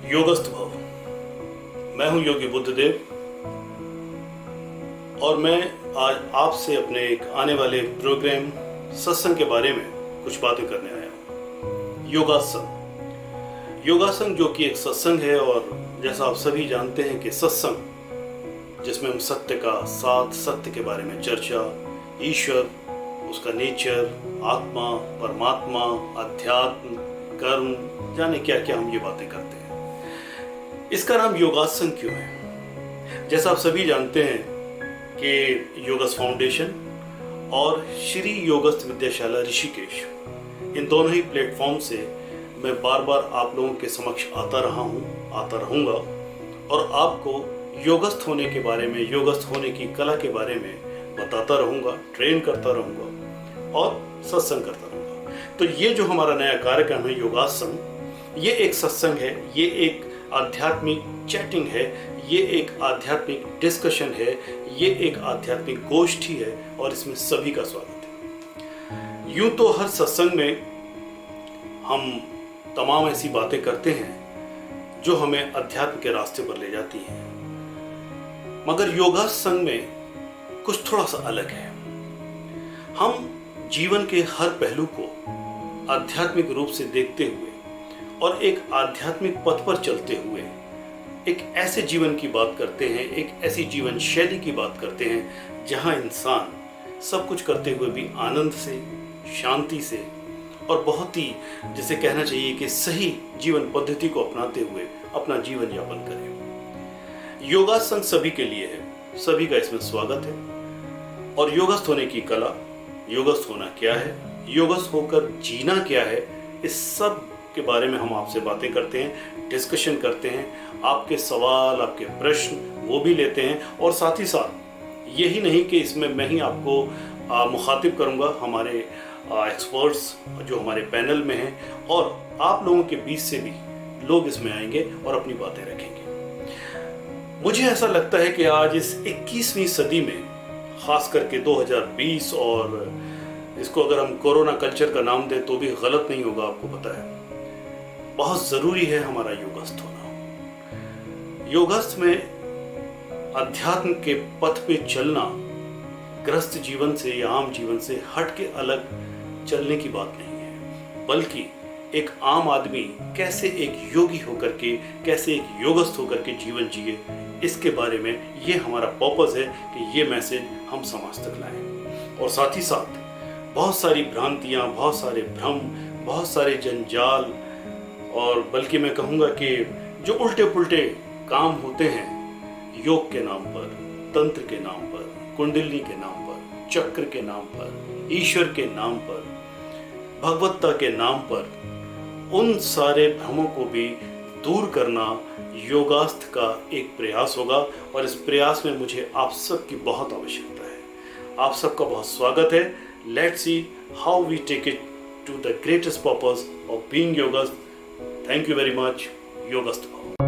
योगस्थ भव। मैं हूं योगी बुद्धदेव और मैं आज आपसे अपने एक आने वाले प्रोग्राम सत्संग के बारे में कुछ बातें करने आया हूं। योगासन, योगासन जो कि एक सत्संग है और जैसा आप सभी जानते हैं कि सत्संग जिसमें हम सत्य का साथ, सत्य के बारे में चर्चा, ईश्वर, उसका नेचर, आत्मा, परमात्मा, अध्यात्म, कर्म, जाने क्या क्या हम ये बातें करते हैं। इसका नाम योगासन क्यों है? जैसा आप सभी जानते हैं कि योगस फाउंडेशन और श्री योगस्थ विद्याशाला ऋषिकेश, इन दोनों ही प्लेटफॉर्म से मैं बार बार आप लोगों के समक्ष आता रहा हूँ, आता रहूँगा और आपको योगस्थ होने के बारे में, योगस्थ होने की कला के बारे में बताता रहूँगा, ट्रेन करता रहूँगा और सत्संग करता रहूँगा। तो ये जो हमारा नया कार्यक्रम है योगासन, ये एक सत्संग है, ये एक आध्यात्मिक चैटिंग है, ये एक आध्यात्मिक डिस्कशन है, ये एक आध्यात्मिक गोष्ठी है और इसमें सभी का स्वागत है। यूं तो हर सत्संग में हम तमाम ऐसी बातें करते हैं जो हमें अध्यात्म के रास्ते पर ले जाती हैं, मगर योगासन में कुछ थोड़ा सा अलग है। हम जीवन के हर पहलू को आध्यात्मिक रूप से देखते हुए और एक आध्यात्मिक पथ पर चलते हुए एक ऐसे जीवन की बात करते हैं, एक ऐसी जीवन शैली की बात करते हैं जहां इंसान सब कुछ करते हुए भी आनंद से, शांति से और बहुत ही जिसे कहना चाहिए कि सही जीवन पद्धति को अपनाते हुए अपना जीवन यापन करें। योगासन सभी के लिए है, सभी का इसमें स्वागत है। और योगस्थ होने की कला, योगस्थ होना क्या है, योगस्थ होकर जीना क्या है, इस सब के बारे में हम आपसे बातें करते हैं, डिस्कशन करते हैं, आपके सवाल, आपके प्रश्न वो भी लेते हैं और साथ ही साथ यही नहीं कि इसमें मैं ही आपको मुखातिब करूंगा, हमारे एक्सपर्ट्स जो हमारे पैनल में हैं और आप लोगों के बीच से भी लोग इसमें आएंगे और अपनी बातें रखेंगे। मुझे ऐसा लगता है कि आज इस 21वीं सदी में, खास करके 2020, और इसको अगर हम कोरोना कल्चर का नाम दें तो भी गलत नहीं होगा, आपको पता है, बहुत जरूरी है हमारा योगस्थ होना। योगस्थ में अध्यात्म के पथ पे चलना गृहस्थ जीवन से या आम जीवन से हट के अलग चलने की बात नहीं है, बल्कि एक आम आदमी कैसे एक योगी होकर के, कैसे एक योगस्थ होकर के जीवन जिए, इसके बारे में ये हमारा पर्पस है कि ये मैसेज हम समाज तक लाएं। और साथ ही साथ बहुत सारी भ्रांतियां, बहुत सारे भ्रम, बहुत सारे जंजाल और बल्कि मैं कहूँगा कि जो उल्टे पुल्टे काम होते हैं योग के नाम पर, तंत्र के नाम पर, कुंडलिनी के नाम पर, चक्र के नाम पर, ईश्वर के नाम पर, भगवत्ता के नाम पर, उन सारे भ्रमों को भी दूर करना योगास्थ का एक प्रयास होगा और इस प्रयास में मुझे आप सबकी बहुत आवश्यकता है। आप सबका बहुत स्वागत है। Let's see how we take it to the greatest purpose of being योगस्थ। Thank you very much. योगस्थ भव।